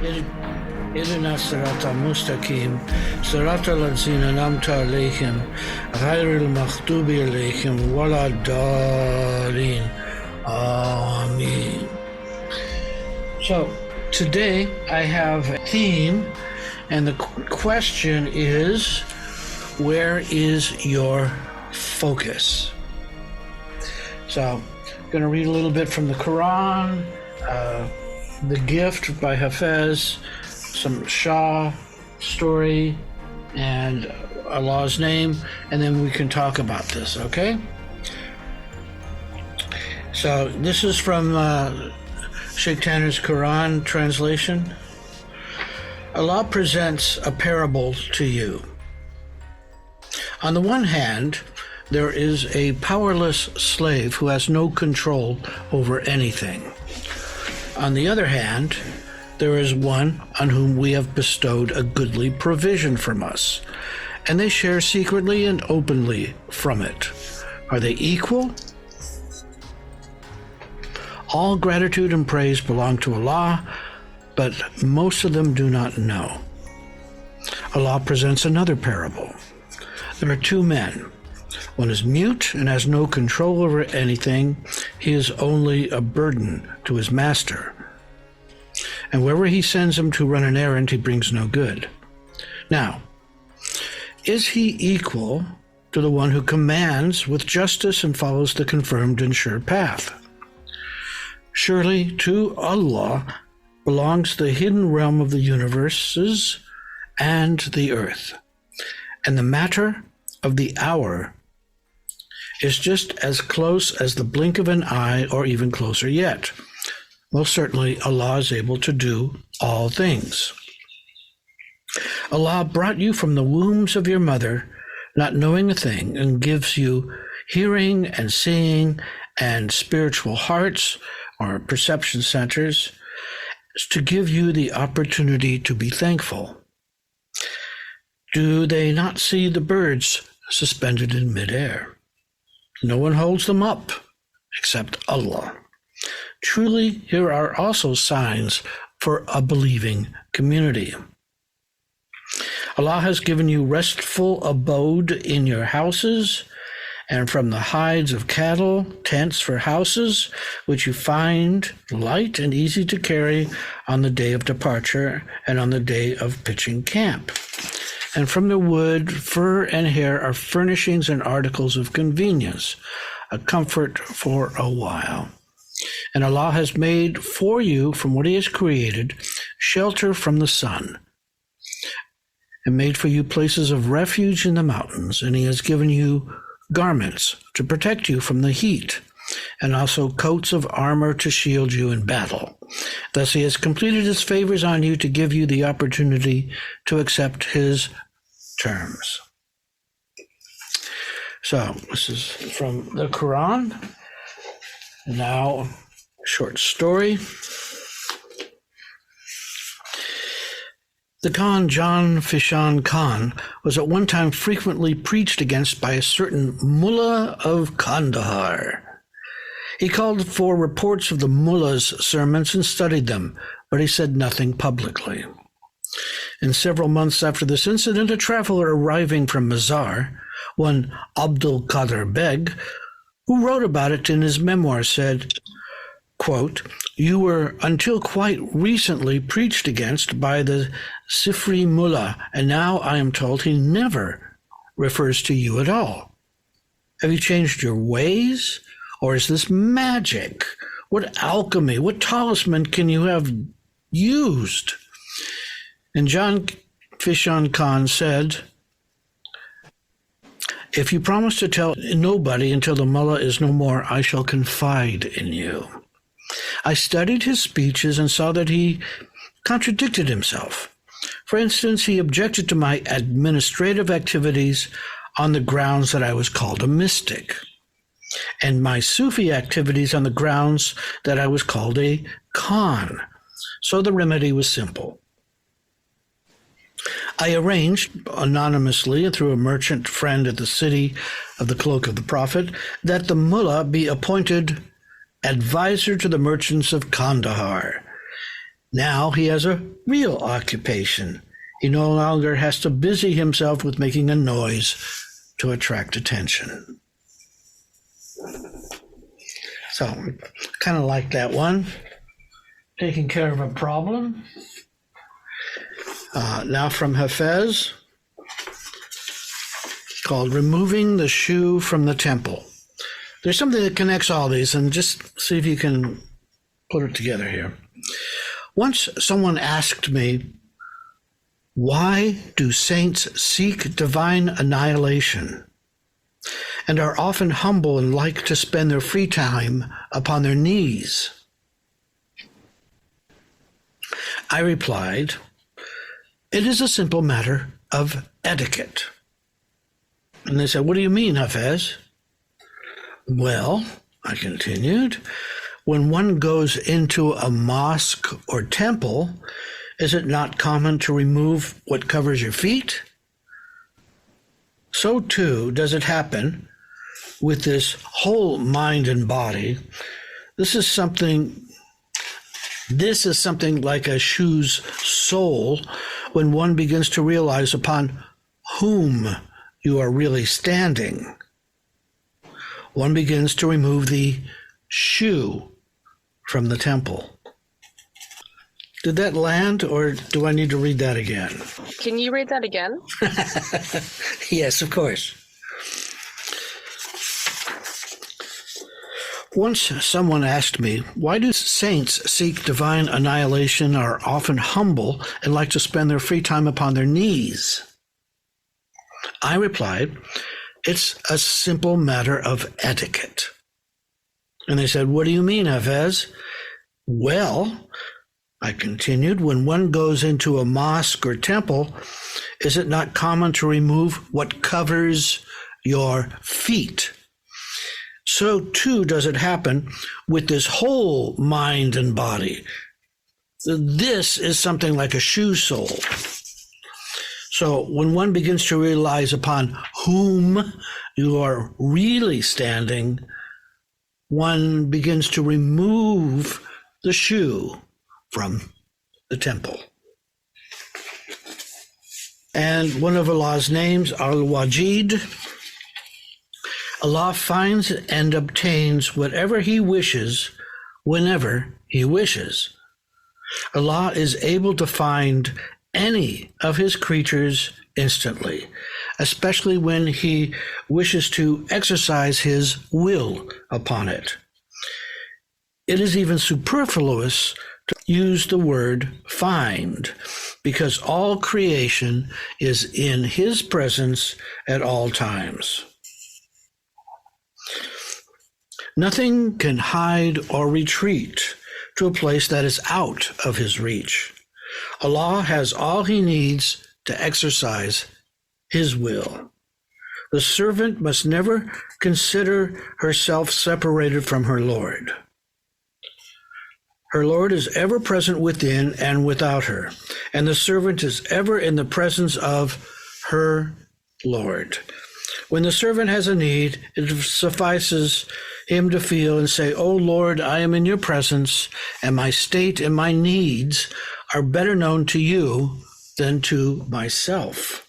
اهدنا الصراط المستقيم صراط الذين أنعمت عليهم غير المغضوب عليهم ولا الضالين. Amen. So today I have a theme, and the question is, where is your focus? So I'm going to read a little bit from the Quran, The Gift by Hafez, some Shah story, and Allah's name, and then we can talk about this, okay? So this is from Sheikh Tanner's Quran translation. Allah presents a parable to you. On the one hand, there is a powerless slave who has no control over anything. On the other hand, there is one on whom we have bestowed a goodly provision from us, and they share secretly and openly from it. Are they equal? All gratitude and praise belong to Allah, but most of them do not know. Allah presents another parable. There are two men. One is mute and has no control over anything. He is only a burden to his master. And wherever he sends him to run an errand, he brings no good. Now, is he equal to the one who commands with justice and follows the confirmed and sure path? Surely to Allah belongs the hidden realm of the universes and the earth, and the matter of the hour is just as close as the blink of an eye, or even closer yet. Most certainly, Allah is able to do all things. Allah brought you from the wombs of your mother, not knowing a thing, and gives you hearing and seeing and spiritual hearts, or perception centers, to give you the opportunity to be thankful. Do they not see the birds suspended in midair? No one holds them up except Allah. Truly, here are also signs for a believing community. Allah has given you restful abode in your houses, and from the hides of cattle, tents for houses, which you find light and easy to carry on the day of departure and on the day of pitching camp. And from the wood, fur, and hair are furnishings and articles of convenience, a comfort for a while. And Allah has made for you, from what He has created, shelter from the sun, and made for you places of refuge in the mountains, and He has given you garments to protect you from the heat, and also coats of armor to shield you in battle. Thus He has completed His favors on you to give you the opportunity to accept His terms. So this is from the Quran. Now, short story. The Khan John Fishan Khan was at one time frequently preached against by a certain mullah of Kandahar. He called for reports of the mullah's sermons and studied them, but he said nothing publicly. And several months after this incident, a traveler arriving from Mazar, one Abdul Qadir Beg, who wrote about it in his memoir, said, quote, "You were until quite recently preached against by the Sifri Mullah, and now I am told he never refers to you at all. Have you changed your ways? Or is this magic? What alchemy, what talisman can you have used?" And John Fishan Khan said, "If you promise to tell nobody until the mullah is no more, I shall confide in you." I studied his speeches and saw that he contradicted himself. For instance, he objected to my administrative activities on the grounds that I was called a mystic, and my Sufi activities on the grounds that I was called a Khan. So the remedy was simple. I arranged, anonymously and through a merchant friend at the city of the Cloak of the Prophet, that the mullah be appointed advisor to the merchants of Kandahar, Now he has a real occupation. He no longer has to busy himself with making a noise to attract attention. So, kind of like that one. Taking care of a problem. Now from Hafez, called Removing the Shoe from the Temple. There's something that connects all these, and just see if you can put it together here. Once someone asked me, why do saints seek divine annihilation and are often humble and like to spend their free time upon their knees? I replied, it is a simple matter of etiquette. And they said, what do you mean, Hafez? Well, I continued, when one goes into a mosque or temple, is it not common to remove what covers your feet? So too does it happen with this whole mind and body. This is something like a shoe's sole when one begins to realize upon whom you are really standing. One begins to remove the shoe from the temple. Did that land, or do I need to read that again? Can you read that again? Yes, of course. Once someone asked me, why do saints seek divine annihilation, are often humble, and like to spend their free time upon their knees? I replied, it's a simple matter of etiquette. And they said, what do you mean, Hafez? Well, I continued, when one goes into a mosque or temple, is it not common to remove what covers your feet? So too does it happen with this whole mind and body. This is something like a shoe sole. So when one begins to realize upon whom you are really standing, one begins to remove the shoe from the temple. And one of Allah's names, Al-Wajid, Allah finds and obtains whatever He wishes, whenever He wishes. Allah is able to find any of His creatures instantly, especially when He wishes to exercise His will upon it. It is even superfluous to use the word find, because all creation is in His presence at all times. Nothing can hide or retreat to a place that is out of His reach. Allah has all He needs to exercise His will. The servant must never consider herself separated from her Lord. Her Lord is ever present within and without her, and the servant is ever in the presence of her Lord. When the servant has a need, it suffices him to feel and say, "O Lord, I am in your presence, and my state and my needs are better known to you than to myself."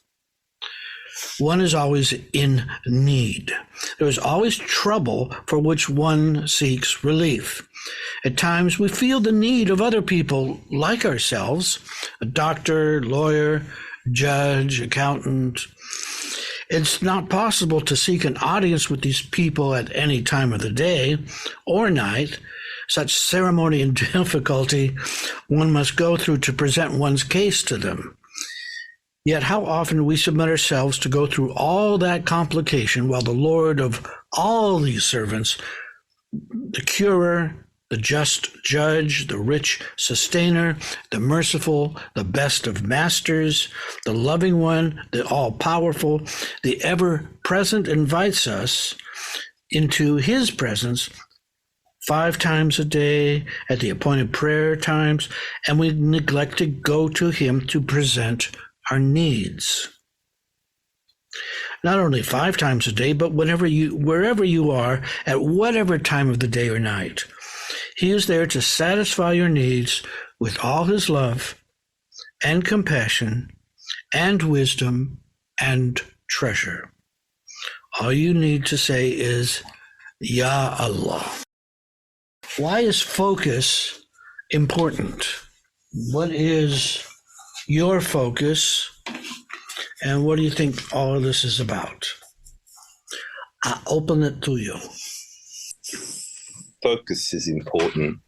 One is always in need. There is always trouble for which one seeks relief. At times we feel the need of other people like ourselves, a doctor, lawyer, judge, accountant. It's not possible to seek an audience with these people at any time of the day or night. Such ceremony and difficulty one must go through to present one's case to them. Yet how often we submit ourselves to go through all that complication while the Lord of all these servants, the curer, the just judge, the rich sustainer, the merciful, the best of masters, the loving one, the all-powerful, the ever-present, invites us into His presence 5 times a day at the appointed prayer times, and we neglect to go to Him to present our needs. Not only 5 times a day, but wherever you are, at whatever time of the day or night. He is there to satisfy your needs with all his love and compassion and wisdom and treasure. All you need to say is, Ya Allah. Why is focus important? What is your focus, and what do you think all of this is about? I open it to you. Focus is important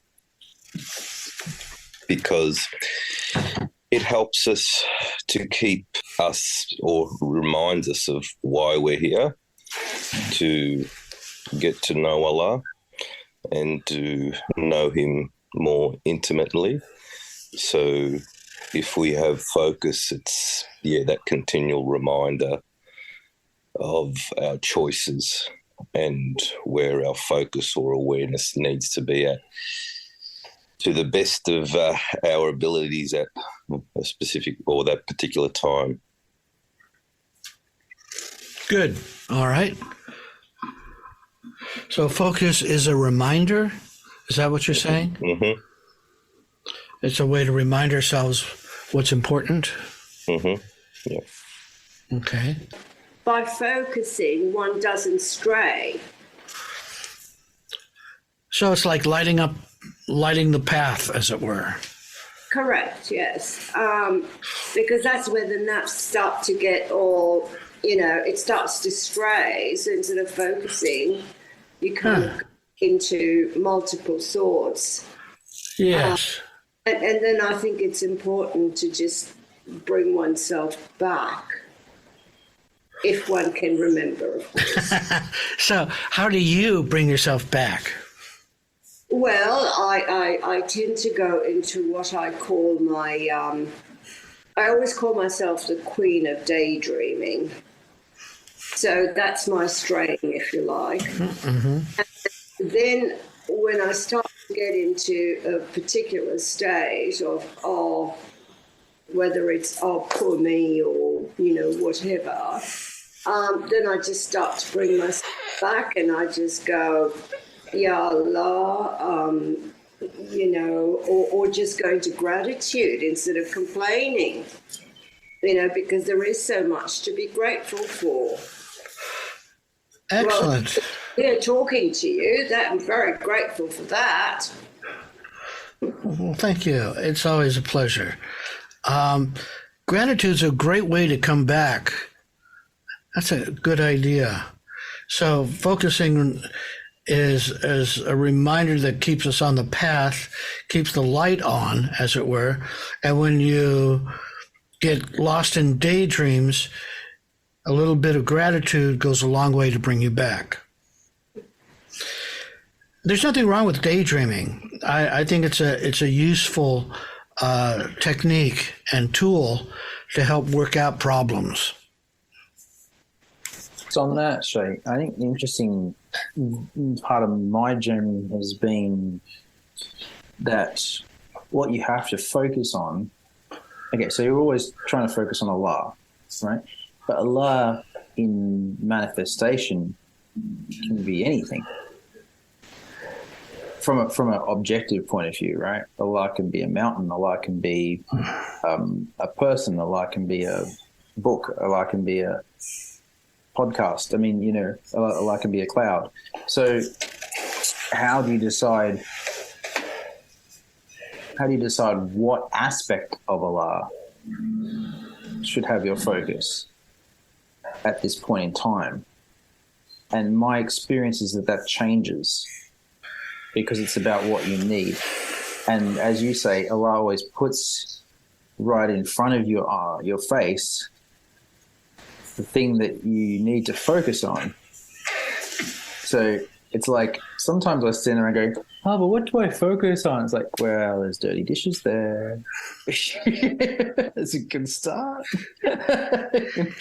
because it helps us to keep us, or reminds us of why we're here, to get to know Allah and to know Him more intimately. So if we have focus, it's that continual reminder of our choices and where our focus or awareness needs to be at, to the best of our abilities at a specific or that particular time. Good. All right. So focus is a reminder. Is that what you're saying? Mm-hmm. It's a way to remind ourselves what's important. Mm-hmm. Yeah. Okay. By focusing, one doesn't stray. So it's like lighting the path, as it were. Correct, yes. Because that's where the naps start to get all, it starts to stray. So instead of focusing, you kind of go into multiple thoughts. Yes. And then I think it's important to just bring oneself back, if one can remember, of course. So how do you bring yourself back? Well, I tend to go into what I call my, I always call myself the queen of daydreaming. So that's my straying, if you like. Mm-hmm. And then when I start to get into a particular state of, whether it's, poor me or, whatever, then I just start to bring myself back and I just go, Ya Allah, or just go into gratitude instead of complaining, because there is so much to be grateful for. Excellent. Well, talking to you, I'm very grateful for that. Well, thank you. It's always a pleasure. Gratitude's a great way to come back. That's a good idea. So focusing is a reminder that keeps us on the path, keeps the light on, as it were. And when you get lost in daydreams, a little bit of gratitude goes a long way to bring you back. There's nothing wrong with daydreaming. I think it's a useful technique and tool to help work out problems. So on that, Shay, I think the interesting part of my journey has been that what you have to focus on. Okay, so you're always trying to focus on Allah, right? But Allah in manifestation can be anything. From an objective point of view, right? Allah can be a mountain, Allah can be a person, Allah can be a book, Allah can be a podcast. I mean, Allah can be a cloud. So how do you decide what aspect of Allah should have your focus at this point in time? And my experience is that changes because it's about what you need. And as you say, Allah always puts right in front of your face the thing that you need to focus on. So it's like sometimes I stand there and go, but what do I focus on? It's like, well, there's dirty dishes there. That's a good start.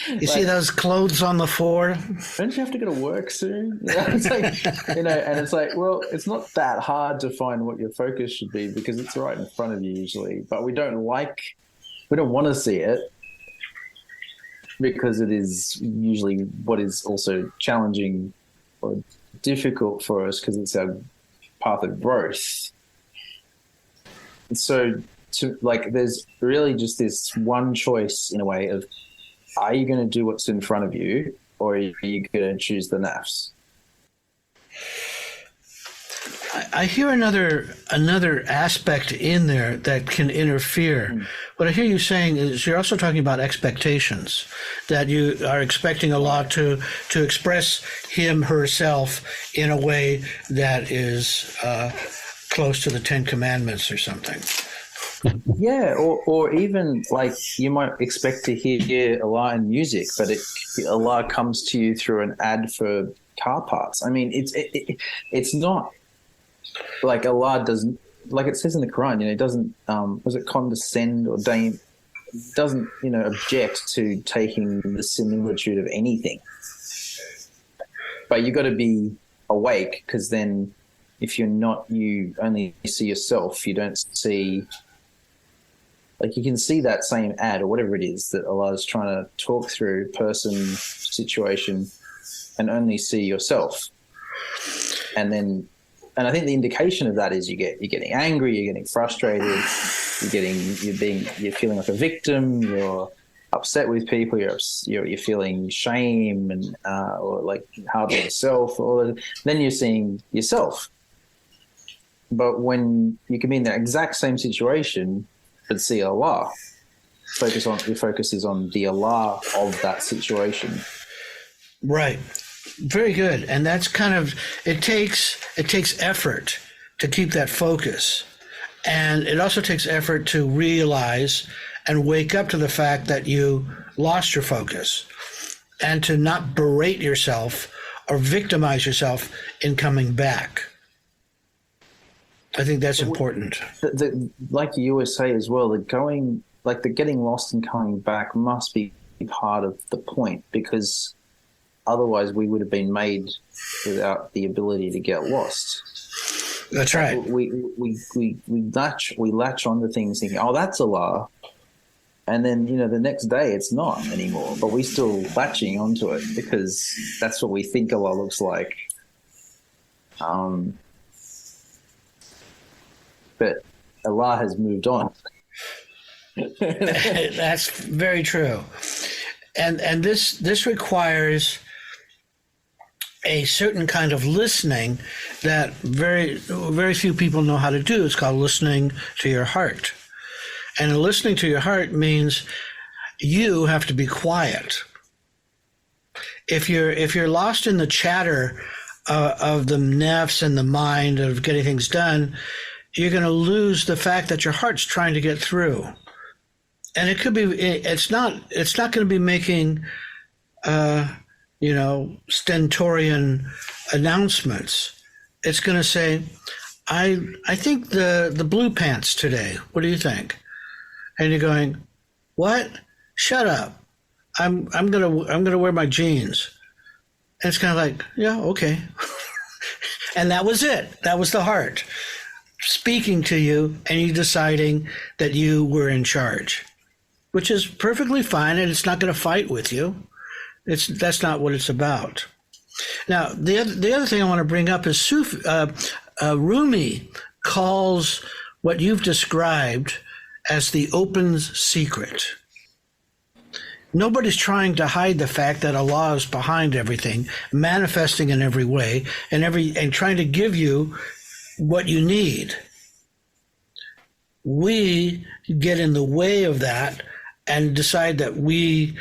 You see those clothes on the floor? Don't you have to go to work soon? It's like, and it's like, well, it's not that hard to find what your focus should be because it's right in front of you usually, but we don't want to see it because it is usually what is also challenging or difficult for us because it's our path of growth. And so there's really just this one choice in a way of, are you going to do what's in front of you, or are you going to choose the nafs? I hear another aspect in there that can interfere. What I hear you saying is you're also talking about expectations, that you are expecting Allah to express him, herself in a way that is close to the Ten Commandments or something. Yeah, or even like you might expect to hear Allah in music, but Allah comes to you through an ad for car parts. I mean, it's not like Allah doesn't, like it says in the Quran, it doesn't, was it condescend or doesn't, object to taking the similitude of anything. But you got to be awake, because then if you're not, you only see yourself, you don't see, like you can see that same ad or whatever it is that Allah is trying to talk through, person, situation, and only see yourself. And I think the indication of that is you're getting angry, you're getting frustrated, you're feeling like a victim, you're upset with people, you're feeling shame and or like hard on yourself, or then you're seeing yourself. But when you can be in the exact same situation but see Allah, your focus is on the Allah of that situation. Right. Very good. And that's kind of, it takes effort to keep that focus. And it also takes effort to realize and wake up to the fact that you lost your focus, and to not berate yourself or victimize yourself in coming back. I think that's important. Like you always say as well, the getting lost and coming back must be part of the point, because otherwise we would have been made without the ability to get lost. That's right. We latch onto things thinking, oh, that's Allah. And then, the next day it's not anymore, but we're still latching onto it because that's what we think Allah looks like. But Allah has moved on. That's very true. And this requires a certain kind of listening that very, very few people know how to do. It's called listening to your heart. And listening to your heart means you have to be quiet. If you're lost in the chatter of the nafs and the mind of getting things done, you're going to lose the fact that your heart's trying to get through. And it could be, it's not going to be making, stentorian announcements. It's going to say, I think the blue pants today. What do you think? And you're going, what? Shut up. I'm gonna wear my jeans. And it's kind of like, yeah, okay. And that was it. That was the heart speaking to you, and you deciding that you were in charge, which is perfectly fine, and it's not going to fight with you. That's not what it's about. Now, the other thing I want to bring up is Rumi calls what you've described as the open secret. Nobody's trying to hide the fact that Allah is behind everything, manifesting in every way, and trying to give you what you need. We get in the way of that and decide that we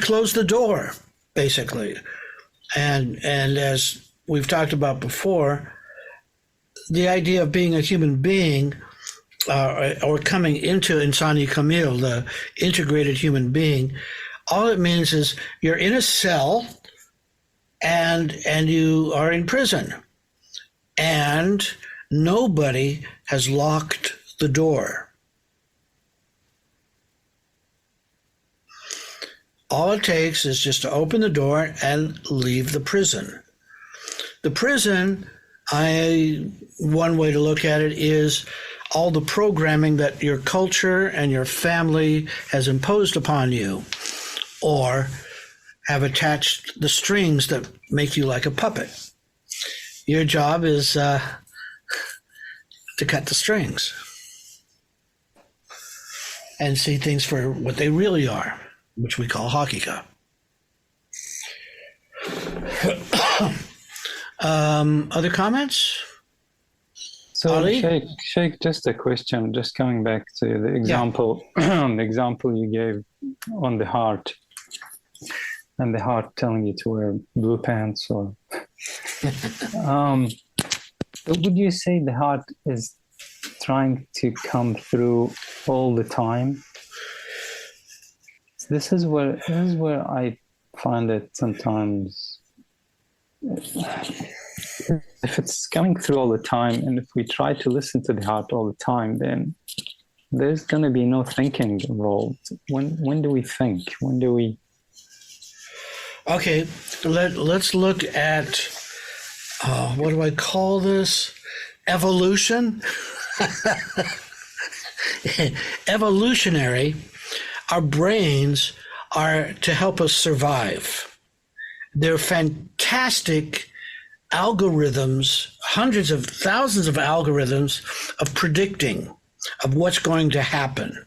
close the door, basically. And as we've talked about before, the idea of being a human being or coming into Insani Kamil, the integrated human being, all it means is you're in a cell and you are in prison, and nobody has locked the door. All it takes is just to open the door and leave the prison. The prison, one way to look at it is all the programming that your culture and your family has imposed upon you, or have attached the strings that make you like a puppet. Your job is to cut the strings. and see things for what they really are, which we call hakika. Other comments? So, Ali? Sheikh, just a question, just coming back to the example, the example you gave on the heart, and the heart telling you to wear blue pants, or would you say the heart is trying to come through all the time? This is where I find it sometimes. If it's coming through all the time, and if we try to listen to the heart all the time, then there's going to be no thinking involved. When do we think? When do we? Okay, let's look at, what do I call this? Evolution? Evolutionary, our brains are to help us survive. They're fantastic algorithms, hundreds of thousands of algorithms of predicting of what's going to happen.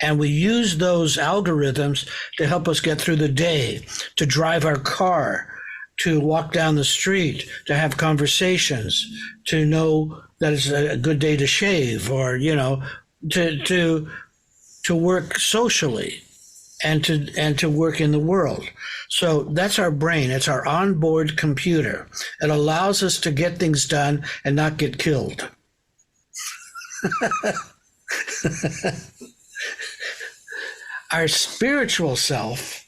And we use those algorithms to help us get through the day, to drive our car, to walk down the street, to have conversations, to know that it's a good day to shave, or, you know, to work socially and to work in the world. So that's our brain. It's our onboard computer. It allows us to get things done and not get killed. Our spiritual self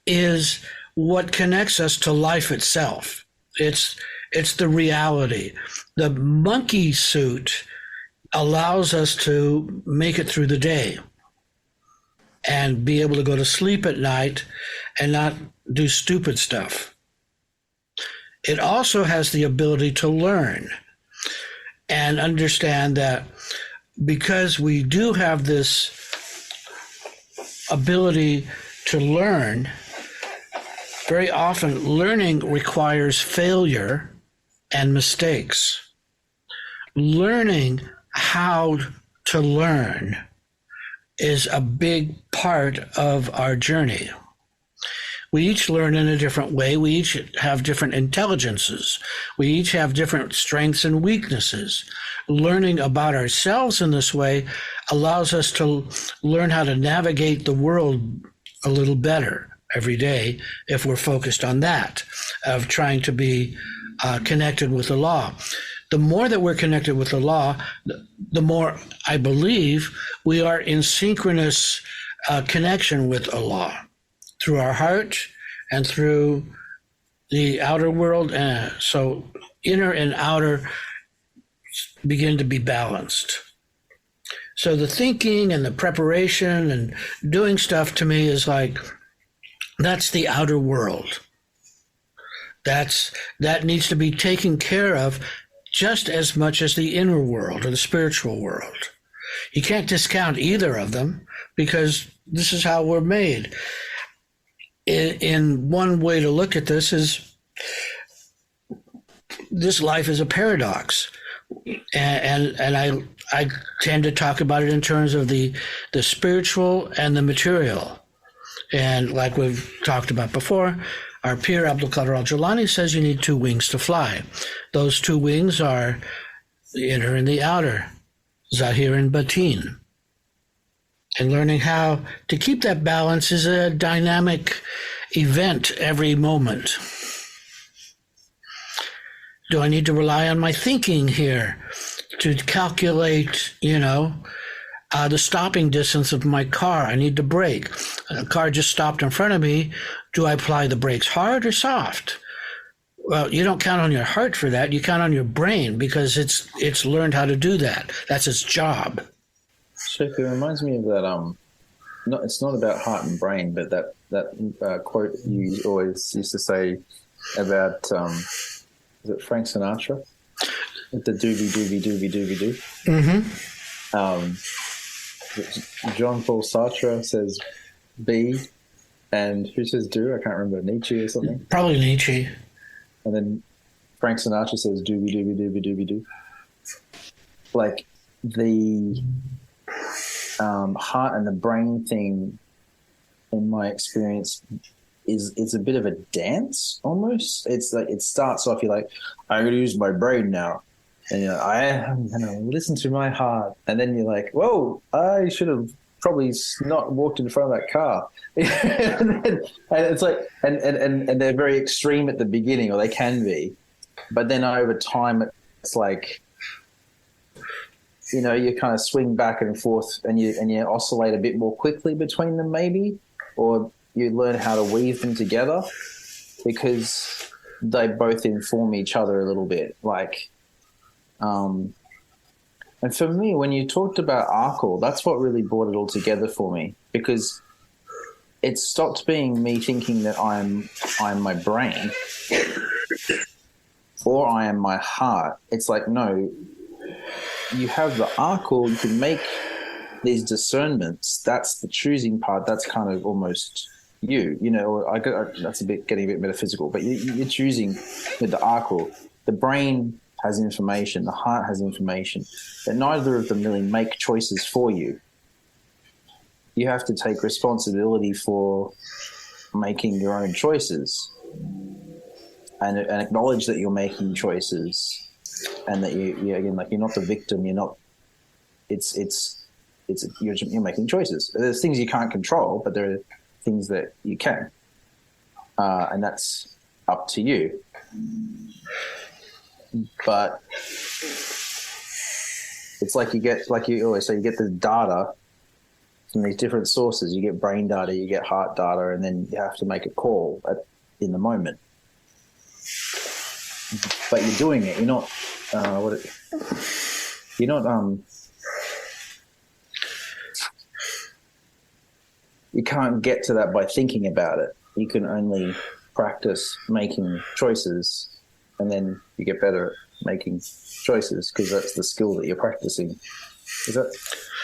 is what connects us to life itself. It's the reality. The monkey suit allows us to make it through the day and be able to go to sleep at night and not do stupid stuff. It also has the ability to learn and understand that because we do have this ability to learn, very often learning requires failure and mistakes. Learning how to learn is a big part of our journey. We each learn in a different way. We each have different intelligences. We each have different strengths and weaknesses. Learning about ourselves in this way allows us to learn how to navigate the world a little better every day if we're focused on that, of trying to be connected with the law. The more that we're connected with the law, the more, I believe, we are in synchronous connection with Allah through our heart and through the outer world. So inner and outer begin to be balanced. So the thinking and the preparation and doing stuff to me is like, that's the outer world. That needs to be taken care of just as much as the inner world or the spiritual world. You can't discount either of them because this is how we're made. In one way to look at this is, this life is a paradox. And I tend to talk about it in terms of the spiritual and the material. And like we've talked about before, our peer Abdul Qadir al-Jilani says you need two wings to fly. Those two wings are the inner and the outer, Zahir and Batin. And learning how to keep that balance is a dynamic event every moment. Do I need to rely on my thinking here to calculate, the stopping distance of my car? I need to brake. A car just stopped in front of me. Do I apply the brakes hard or soft? Well, you don't count on your heart for that. You count on your brain because it's learned how to do that. That's its job. Sheikh, it reminds me of that. It's not about heart and brain, but that quote you always used to say about is it Frank Sinatra? The doobie doobie doobie doobie doo. Mm-hmm. Jean Paul Sartre says be, and who says do? I can't remember, Nietzsche or something. Probably Nietzsche. And then Frank Sinatra says doobie doobie doobie doobie doo. Like heart and the brain thing, in my experience, is a bit of a dance almost. It's like it starts off, you're like, I'm going to use my brain now. And you're like, I am going to listen to my heart. And then you're like, whoa, I should have probably not walked in front of that car. and it's like, and they're very extreme at the beginning, or they can be. But then over time, it's like, you know, you kind of swing back and forth, and you oscillate a bit more quickly between them, maybe, or you learn how to weave them together, because they both inform each other a little bit. Like, and for me, when you talked about Arkle, that's what really brought it all together for me, because it stopped being me thinking that I'm my brain or I am my heart. It's like, no, you have the Arkle, you can make these discernments. That's the choosing part. That's kind of almost you know, that's getting a bit metaphysical, but you're choosing with the Arkle. The brain has information, the heart has information, but neither of them really make choices for you. You have to take responsibility for making your own choices and acknowledge that you're making choices. And that you again, like, you're not the victim. You're not. You're making choices. There's things you can't control, but there are things that you can, and that's up to you. But it's like you always say, you get the data from these different sources. You get brain data, you get heart data, and then you have to make a call in the moment. But you're doing it. You're not. You're not. You can't get to that by thinking about it. You can only practice making choices, and then you get better at making choices, because that's the skill that you're practicing. Does that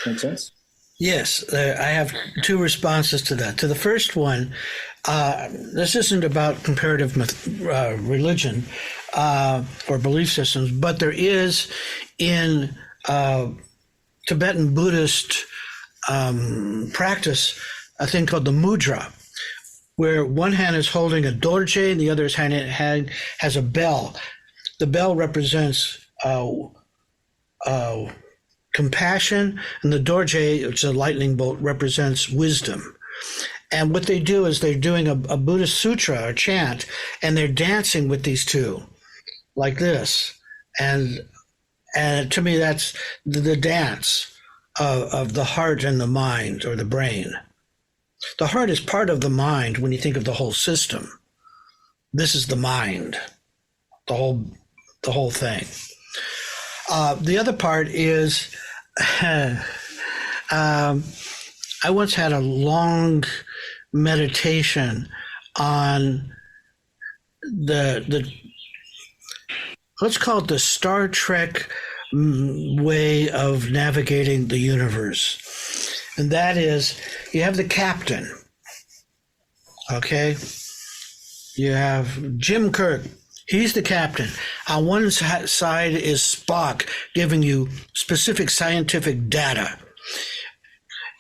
make sense? Yes, I have two responses to that. To the first one, this isn't about comparative religion or belief systems, but there is in Tibetan Buddhist practice a thing called the mudra, where one hand is holding a dorje and the other hand has a bell. The bell represents compassion, and the dorje, which is a lightning bolt, represents wisdom. And what they do is they're doing a Buddhist sutra or chant, and they're dancing with these two like this. And to me, that's the dance of the heart and the mind, or the brain. The heart is part of the mind when you think of the whole system. This is the mind, the whole thing. The other part is, I once had a long meditation on the let's call it the Star Trek way of navigating the universe. And that is, you have the captain, okay? You have Jim Kirk. He's the captain. On one side is Spock, giving you specific scientific data.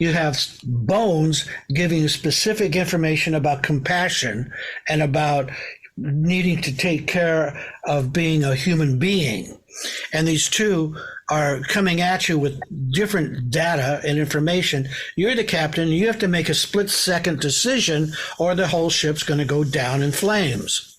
You have Bones giving you specific information about compassion and about needing to take care of being a human being. And these two are coming at you with different data and information. You're the captain. You have to make a split-second decision, or the whole ship's going to go down in flames.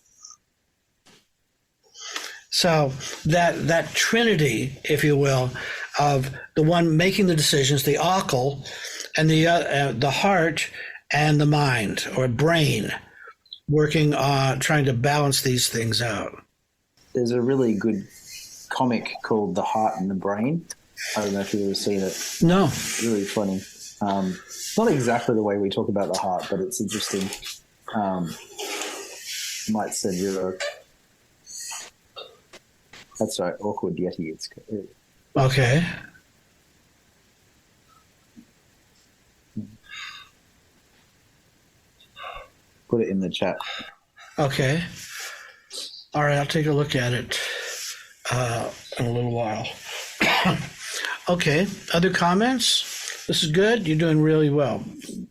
So that trinity, if you will, of the one making the decisions, the Arkle, and the heart and the mind or brain, working on trying to balance these things out. There's a really good comic called The Heart and the Brain. I don't know if you've ever seen it. No. It's really funny. It's not exactly the way we talk about the heart, but it's interesting. Might send you a... That's right, awkward Yeti. It's okay. Put it in the chat. Okay. All right, I'll take a look at it in a little while. Okay, other comments? This is good. You're doing really well.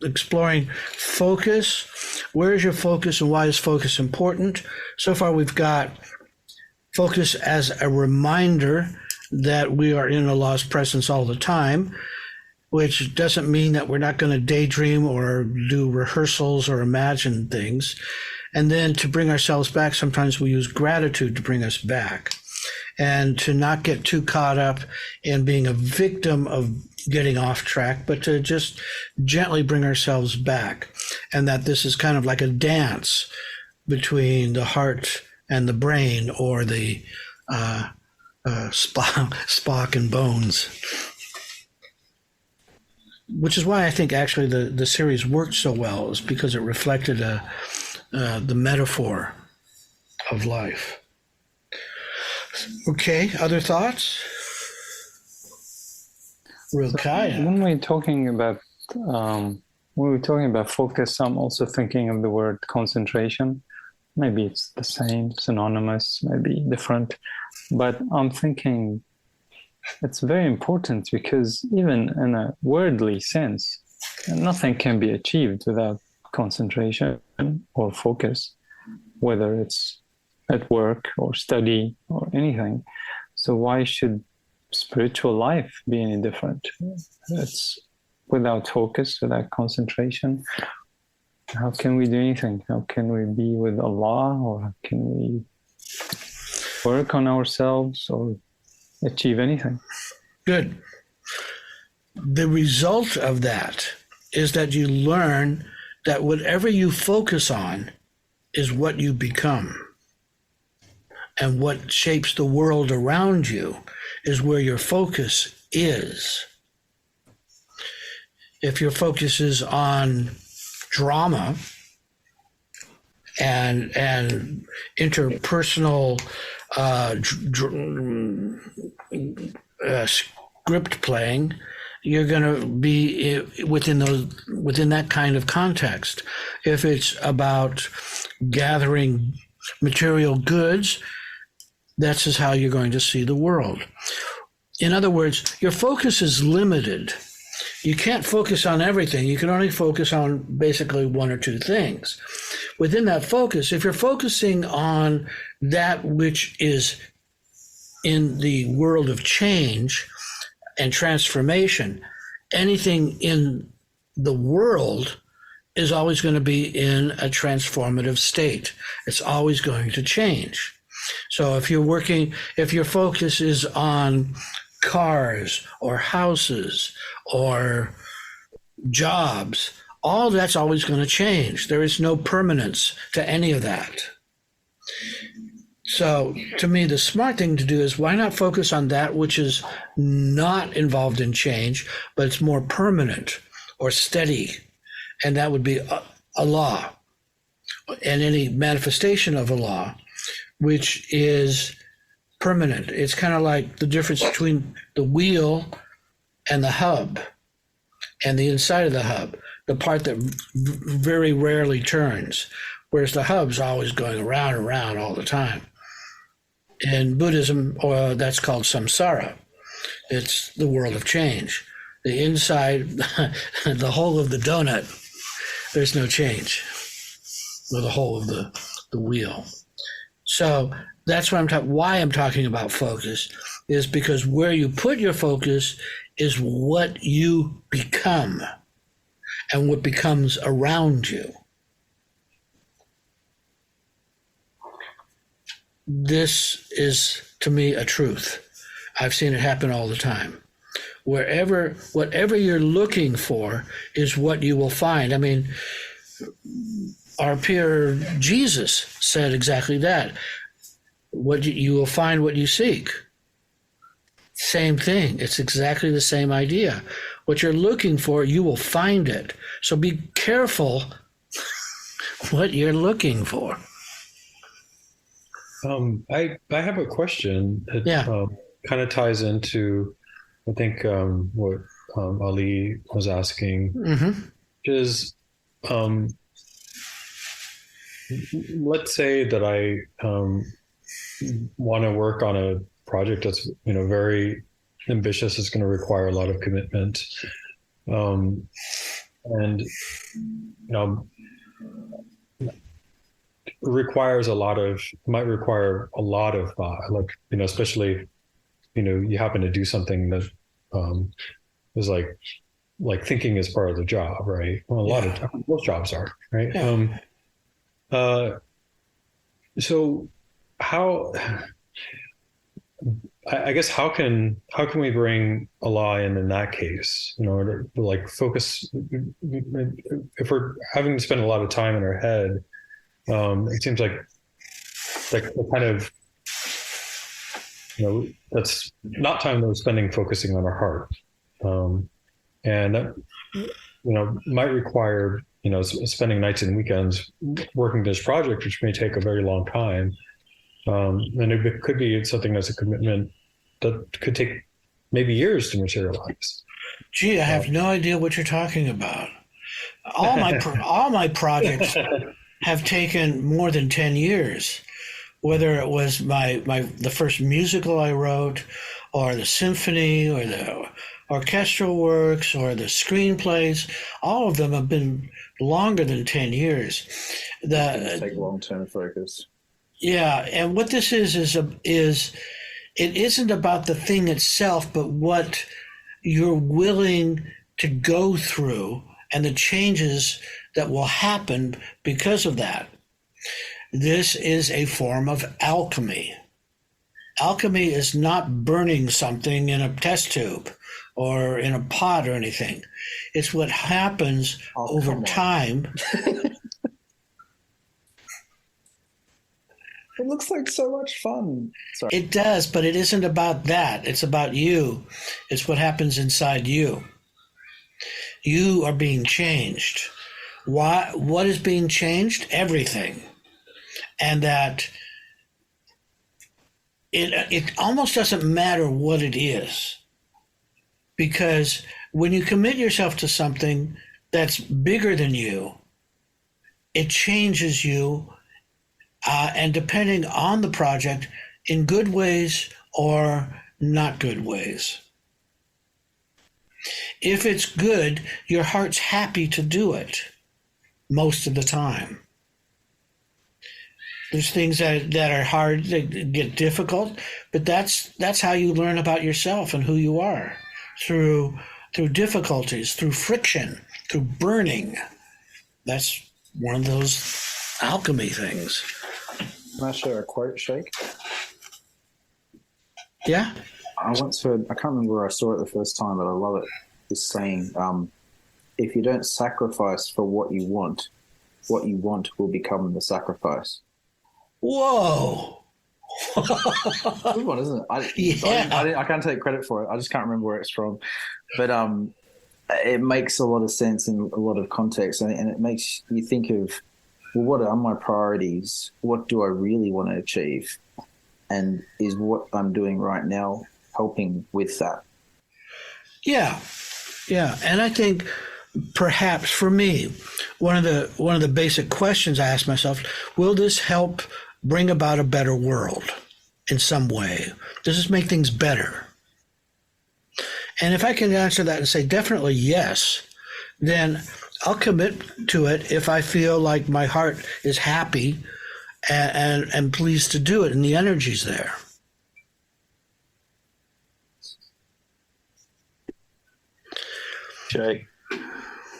Exploring focus. Where is your focus and why is focus important? So far, we've got focus as a reminder that we are in Allah's presence all the time, which doesn't mean that we're not going to daydream or do rehearsals or imagine things. And then to bring ourselves back, sometimes we use gratitude to bring us back. And to not get too caught up in being a victim of getting off track, but to just gently bring ourselves back. And that this is kind of like a dance between the heart and the brain, or the Spock and Bones. Which is why I think actually the series worked so well, is because it reflected the metaphor of life. Okay, other thoughts? Rukaya. When we're talking about focus, I'm also thinking of the word concentration. Maybe it's the same, synonymous, maybe different, but I'm thinking it's very important, because even in a worldly sense, nothing can be achieved without concentration or focus, whether it's at work or study or anything. So why should spiritual life be any different? It's without focus, without concentration. How can we do anything? How can we be with Allah, or how can we work on ourselves or achieve anything? Good. The result of that is that you learn that whatever you focus on is what you become. And what shapes the world around you is where your focus is. If your focus is on drama and interpersonal script playing, you're going to be within that kind of context. If it's about gathering material goods, that's just how you're going to see the world. In other words, your focus is limited. You can't focus on everything. You can only focus on basically one or two things. Within that focus, if you're focusing on that which is in the world of change and transformation, anything in the world is always going to be in a transformative state. It's always going to change. So if your focus is on cars or houses or jobs, all that's always going to change. There is no permanence to any of that. So to me, the smart thing to do is, why not focus on that which is not involved in change, but it's more permanent or steady? And that would be Allah, and any manifestation of Allah, which is permanent. It's kind of like the difference between the wheel and the hub, and the inside of the hub, the part that very rarely turns, whereas the hub's always going around and around all the time. In Buddhism, that's called samsara. It's the world of change. The inside, the whole of the donut, there's no change, or the whole of the wheel. So that's why I'm talking about focus, is because where you put your focus is what you become and what becomes around you. This is, to me, a truth. I've seen it happen all the time. Whatever you're looking for is what you will find. I mean, our peer Jesus said exactly that. You will find what you seek. Same thing. It's exactly the same idea. What you're looking for, you will find it. So be careful what you're looking for. I have a question. It kind of ties into, I think, what Ali was asking. Mm-hmm. Is let's say that I want to work on a project that's very ambitious. It's going to require a lot of commitment, And requires might require a lot of thought, like, especially, you happen to do something that is like thinking is part of the job, right? Well, a lot of times, most jobs are, right? Yeah. So how, I guess, how can we bring Allah in that case, to like focus, if we're having to spend a lot of time in our head, it seems like the kind of, that's not time that we're spending focusing on our heart. And that, might require, spending nights and weekends working this project, which may take a very long time. And it could be something that's a commitment that could take maybe years to materialize. Gee, I have no idea what you're talking about. All my projects have taken more than 10 years, whether it was the first musical I wrote, or the symphony, or the orchestral works, or the screenplays. All of them have been longer than 10 years. Take long-term focus. Yeah, and what this is it isn't about the thing itself, but what you're willing to go through and the changes that will happen because of that. This is a form of alchemy. Alchemy is not burning something in a test tube or in a pot or anything. It's what happens over time. It looks like so much fun. Sorry. It does, but it isn't about that. It's about you. It's what happens inside you. You are being changed. What is being changed? Everything. And that it almost doesn't matter what it is. Because when you commit yourself to something that's bigger than you, it changes you. And depending on the project, in good ways or not good ways. If it's good, your heart's happy to do it most of the time. There's things that are hard, that get difficult, but that's how you learn about yourself and who you are, through difficulties, through friction, through burning. That's one of those alchemy things. Can I share a quote, Sheikh? Yeah. I once heard, I can't remember where I saw it the first time, but I love it. This saying, if you don't sacrifice for what you want will become the sacrifice. Whoa. Good one, isn't it? I can't take credit for it. I just can't remember where it's from. But it makes a lot of sense in a lot of context, and it makes you think of, well, what are my priorities? What do I really want to achieve? And is what I'm doing right now helping with that? Yeah. And I think perhaps for me, one of the basic questions I ask myself, will this help bring about a better world in some way? Does this make things better? And if I can answer that and say definitely yes, then I'll commit to it if I feel like my heart is happy and pleased to do it and the energy's there. Jay,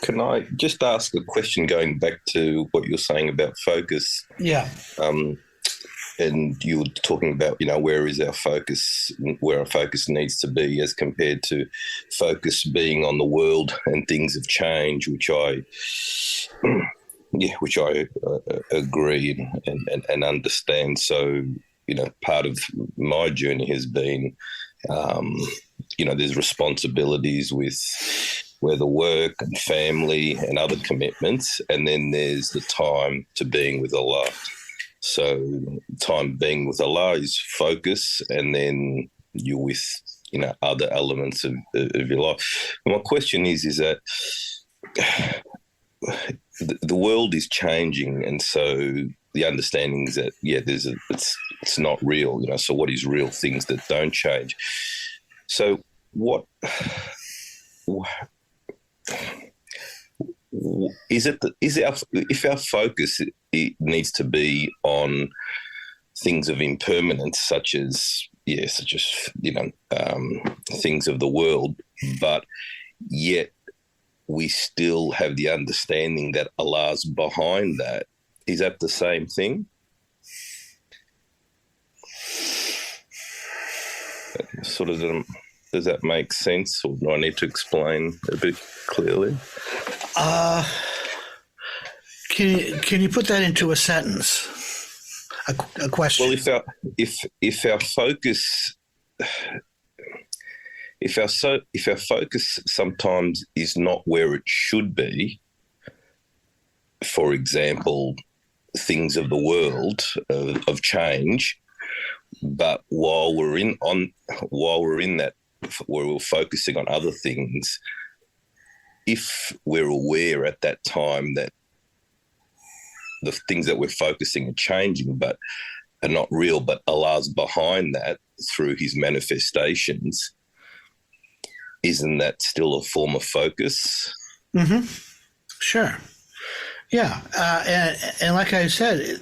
can I just ask a question going back to what you're saying about focus? Yeah. And you were talking about, where is our focus, where our focus needs to be as compared to focus being on the world and things of change, which I agree and understand. So, part of my journey has been, there's responsibilities with whether work and family and other commitments, and then there's the time to being with Allah. So time being with Allah is focus, and then you're with, other elements of your life. And my question is that the world is changing, and so the understanding is that, it's not real, so what is real? Things that don't change. So if our focus it needs to be on things of impermanence, such as things of the world, but yet we still have the understanding that Allah's behind that. Is that the same thing? Sort of, does that make sense, or do I need to explain a bit clearly? Can you put that into a sentence? A question. Well, if our focus sometimes is not where it should be, for example, things of the world of change, but while we're in that, where we're focusing on other things, if we're aware at that time that the things that we're focusing are changing but are not real, but Allah's behind that through his manifestations, isn't that still a form of focus? Mm-hmm. Sure. Yeah. And like I said,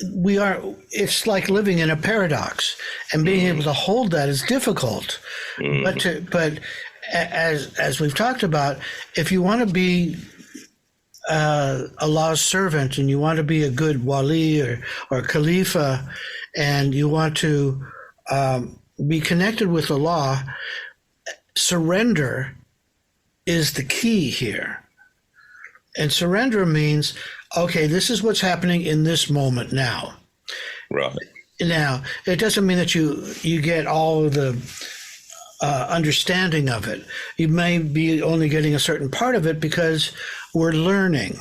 it's like living in a paradox, and being able to hold that is difficult. But as we've talked about, if you want to be Allah's servant, and you want to be a good wali or khalifa, and you want to be connected with Allah, surrender is the key here. And surrender means, okay, this is what's happening in this moment now. Right. Now, it doesn't mean that you get all of the understanding of it. You may be only getting a certain part of it because we're learning.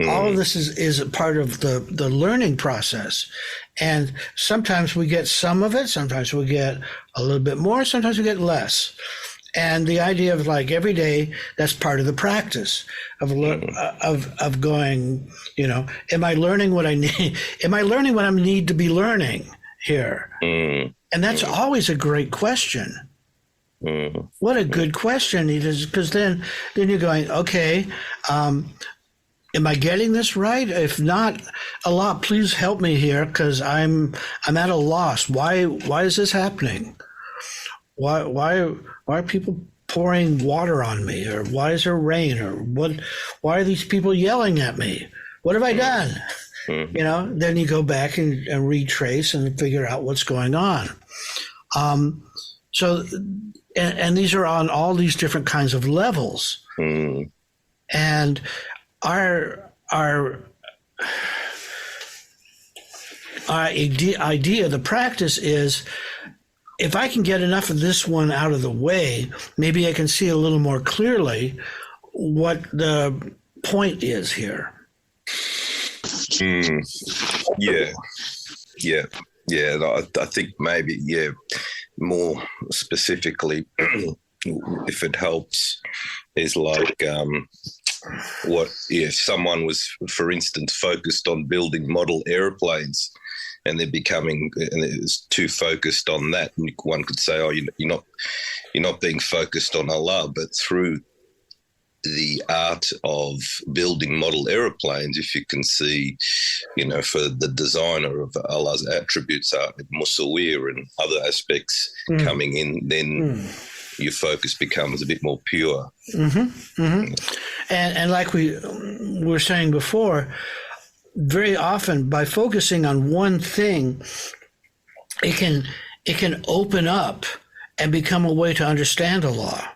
All of this is a part of the learning process. And sometimes we get some of it, sometimes we get a little bit more, sometimes we get less. And the idea of, like, every day, that's part of the practice of going, am I learning what I need? Am I learning what I need to be learning here? And that's always a great question. What a good question it is, because then you're going, okay, am I getting this right? If not, Allah, please help me here, because I'm at a loss. Why is this happening? Why are people pouring water on me? Or why is there rain? Or why are these people yelling at me? What have I done? Then you go back and retrace and figure out what's going on. So these are on all these different kinds of levels. And our idea, the practice is, if I can get enough of this one out of the way, maybe I can see a little more clearly what the point is here. Yeah. I think maybe, more specifically, if it helps, is like what if someone was, for instance, focused on building model airplanes, and it's too focused on that. And one could say, oh, you're not being focused on Allah, but through the art of building model aeroplanes, if you can see, for the designer of Allah's attributes, Musawwir and other aspects coming in, then your focus becomes a bit more pure. And like we were saying before, very often by focusing on one thing, it can open up and become a way to understand Allah.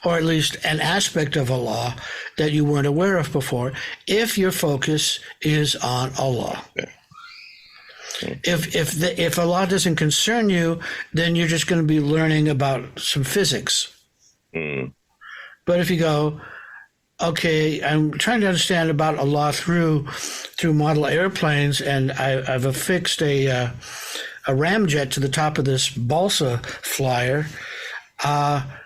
Or at least an aspect of Allah that you weren't aware of before, if your focus is on Allah. If Allah doesn't concern you, then you're just going to be learning about some physics. But if you go, okay, I'm trying to understand about Allah through model airplanes, and I've affixed a ramjet to the top of this balsa flyer.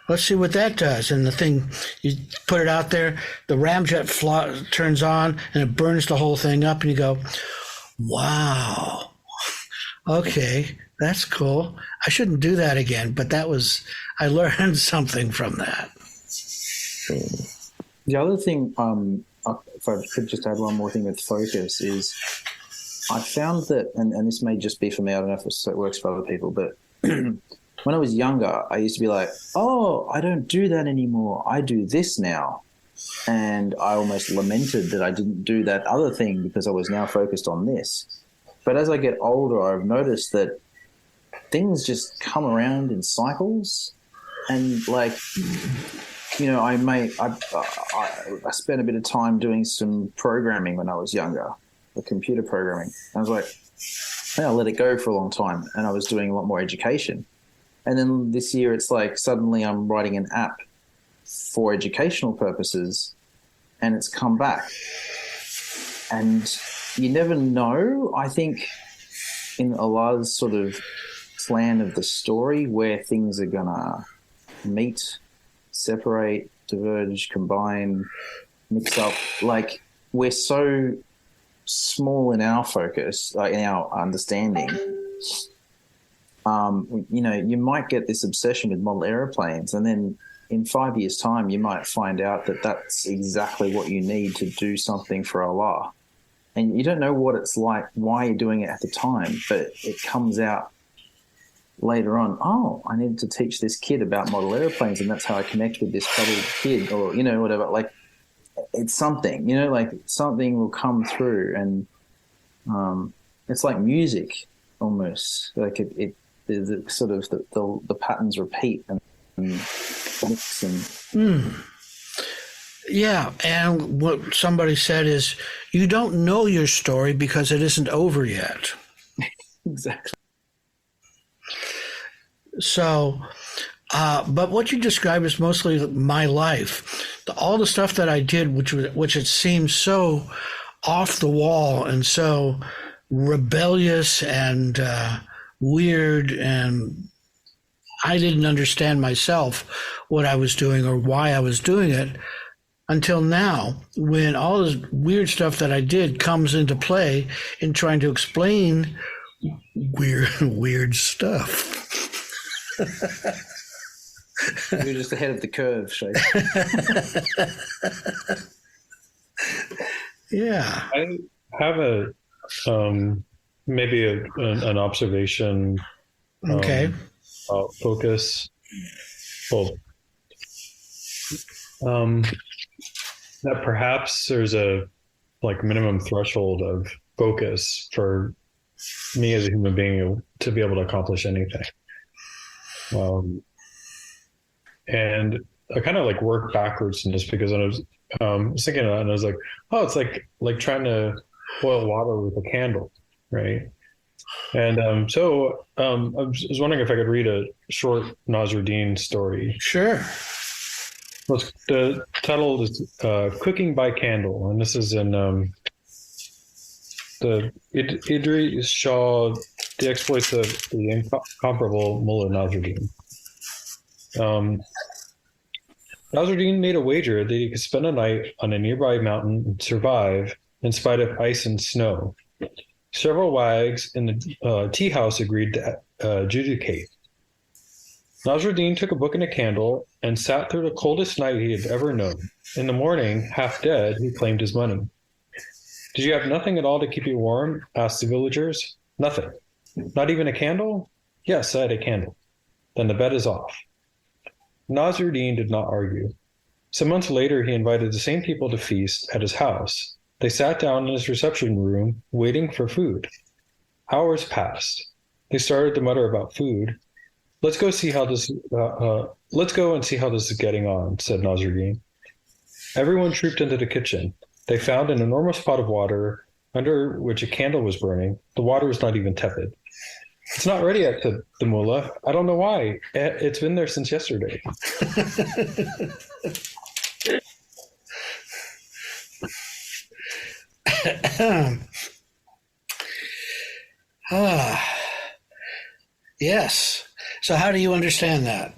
Let's see what that does. And the thing, you put it out there, the ramjet turns on, and it burns the whole thing up, and you go, wow, okay, that's cool. I shouldn't do that again, but I learned something from that. The other thing, if I could just add one more thing with focus, is I found that, and this may just be for me, I don't know if it works for other people, but when I was younger, I used to be like, oh, I don't do that anymore. I do this now. And I almost lamented that I didn't do that other thing because I was now focused on this. But as I get older, I've noticed that things just come around in cycles. And like, you know, I spent a bit of time doing some programming when I was younger, the computer programming. I was like, I let it go for a long time, and I was doing a lot more education. And then this year, it's like suddenly I'm writing an app for educational purposes, and it's come back. And you never know, I think, in Allah's sort of plan of the story where things are going to meet, separate, diverge, combine, mix up. Like, we're so small in our focus, like in our understanding. You know, you might get this obsession with model aeroplanes, and then in 5 years' time, you might find out that that's exactly what you need to do something for Allah. And you don't know what it's like, why you're doing it at the time, but it comes out later on, oh, I needed to teach this kid about model airplanes, and that's how I connect with this troubled kid, or, you know, whatever. Like, it's something, you know, like something will come through, and it's like music almost. Like it the sort of the patterns repeat and mix and. Yeah, and what somebody said is, you don't know your story because it isn't over yet. Exactly. So, but what you describe is mostly my life. All the stuff that I did, which it seems so off the wall and so rebellious and weird, and I didn't understand myself what I was doing or why I was doing it. Until now, when all this weird stuff that I did comes into play in trying to explain weird stuff. You're just ahead of the curve, Shaykh. Yeah. I have a maybe an observation. Okay. Focus. Well, that perhaps there's a minimum threshold of focus for me as a human being to be able to accomplish anything. And I kind of work backwards in this, because I was thinking, and I was like, oh, it's like trying to boil water with a candle, right? And so I was wondering if I could read a short Nasruddin story. Sure. The title is Cooking by Candle, and this is in the Idris Shah, The Exploits of the Incomparable Mullah Nasruddin. Nasruddin made a wager that he could spend a night on a nearby mountain and survive in spite of ice and snow. Several wags in the tea house agreed to adjudicate. Nasruddin took a book and a candle and sat through the coldest night he had ever known. In the morning, half dead, he claimed his money. Did you have nothing at all to keep you warm? Asked the villagers. Nothing. Not even a candle? Yes, I had a candle. Then the bet is off. Nasruddin did not argue. Some months later, he invited the same people to feast at his house. They sat down in his reception room, waiting for food. Hours passed. They started to mutter about food. Let's go and see how this is getting on, said Nasruddin. Everyone trooped into the kitchen. They found an enormous pot of water under which a candle was burning. The water was not even tepid. It's not ready yet, said the mullah. I don't know why. It's been there since yesterday. Yes. So how do you understand that?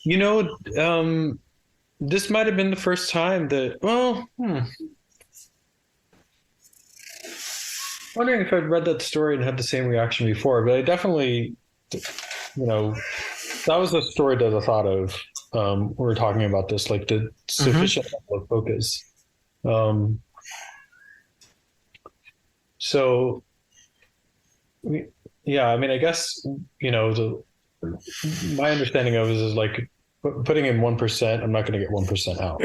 You know, this might have been the first time that, wondering if I'd read that story and had the same reaction before, but I definitely, that was the story that I thought of we were talking about this, like the sufficient level of focus. So, yeah, I mean, I guess, my understanding of it is like putting in 1%, I'm not going to get 1% out.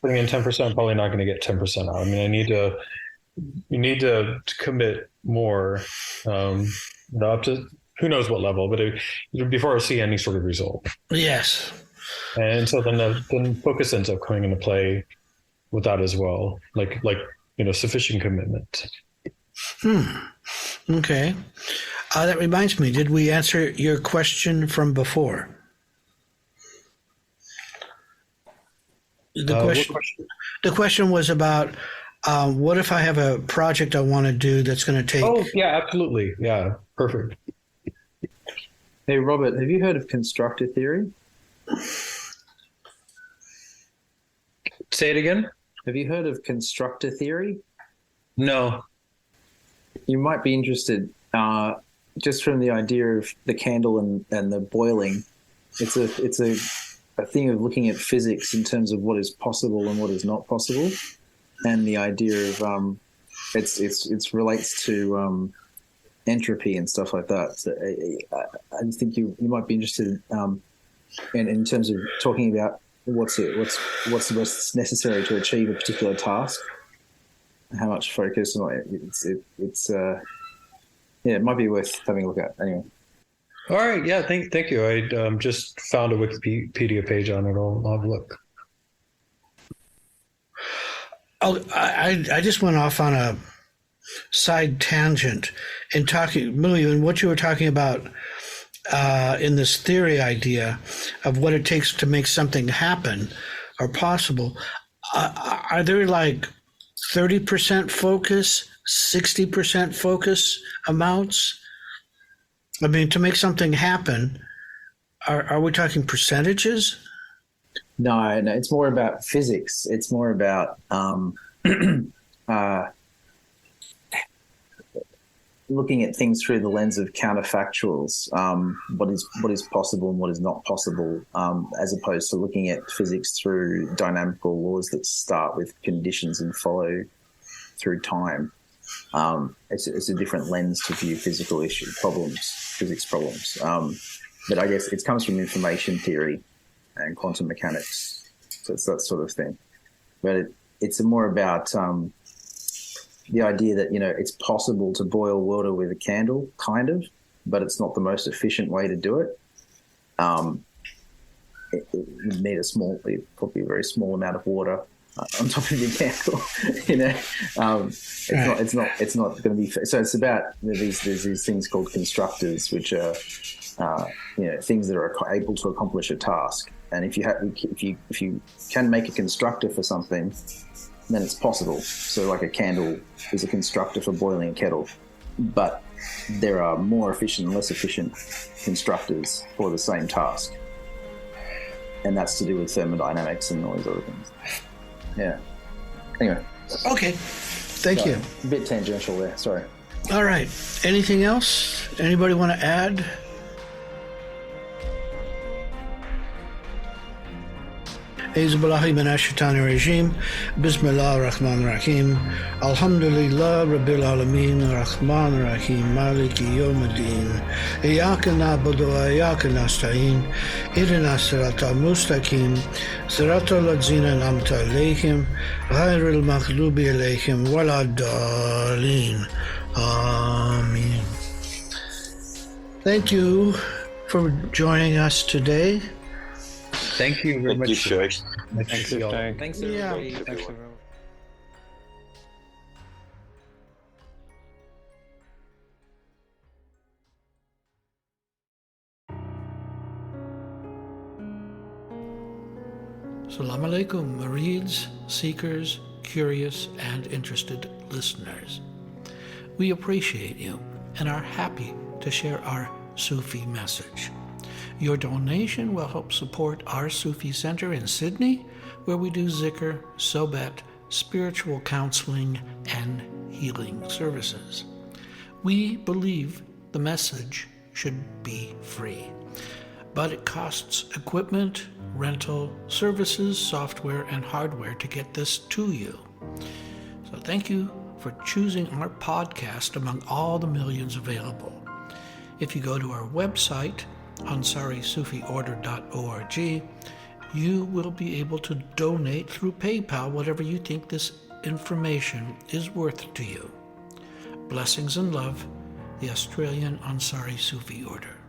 Putting in 10%, I'm probably not going to get 10% out. I mean, you need to commit more, up to who knows what level, but before I see any sort of result. Yes. And so then focus ends up coming into play with that as well, like sufficient commitment. Okay. That reminds me, did we answer your question from before? The question was about what if I have a project I want to do that's going to take... Oh, yeah, absolutely. Yeah, perfect. Hey, Robert, have you heard of constructor theory? Say it again? Have you heard of constructor theory? No. You might be interested, just from the idea of the candle and the boiling. It's a thing of looking at physics in terms of what is possible and what is not possible, and the idea of it relates to entropy and stuff like that. So I think you might be interested in terms of talking about what's most necessary to achieve a particular task, how much focus, and it might be worth having a look at anyway. All right. Yeah. Thank you. I just found a Wikipedia page on it. I'll have a look. Oh, I just went off on a side tangent in talking, Millie, and what you were talking about in this theory idea of what it takes to make something happen or possible. Are there like 30% focus, 60% focus amounts? I mean, to make something happen, are we talking percentages? No, it's more about physics. It's more about looking at things through the lens of counterfactuals, what is possible and what is not possible, as opposed to looking at physics through dynamical laws that start with conditions and follow through time. It's a different lens to view physics problems. But I guess it comes from information theory and quantum mechanics. So it's that sort of thing. But it's more about the idea that, it's possible to boil water with a candle, kind of, but it's not the most efficient way to do it. You need probably a very small amount of water on top of your candle. It's not going to be. So it's about there's these things called constructors, which are things that are able to accomplish a task. And if you can make a constructor for something, then it's possible. So like a candle is a constructor for boiling a kettle, but there are more efficient and less efficient constructors for the same task. And that's to do with thermodynamics and all these other things. Yeah. Anyway. Okay. Thank you. A bit tangential there. Sorry. All right. Anything else? Anybody want to add? أعوذ بالله من الشيطان الرجيم بسم الله الرحمن الرحيم الحمد لله رب العالمين الرحمن الرحيم مالك يوم الدين إياك نعبد وإياك نستعين اهدنا الصراط المستقيم صراط الذين أنعمت عليهم غير المغضوب عليهم ولا الضالين آمين. Thank you for joining us today. Thank you very much. Thank you, Sheikh. Thanks, everybody. Thanks, everybody. Yeah. Thanks, everyone. Salaam Alaykum, murids, seekers, curious, and interested listeners. We appreciate you and are happy to share our Sufi message. Your donation will help support our Sufi Center in Sydney, where we do zikr, sohbet, spiritual counseling, and healing services. We believe the message should be free, but it costs equipment, rental, services, software, and hardware to get this to you. So thank you for choosing our podcast among all the millions available. If you go to our website, AnsariSufiOrder.org, you will be able to donate through PayPal whatever you think this information is worth to you. Blessings and love, the Australian Ansari Sufi Order.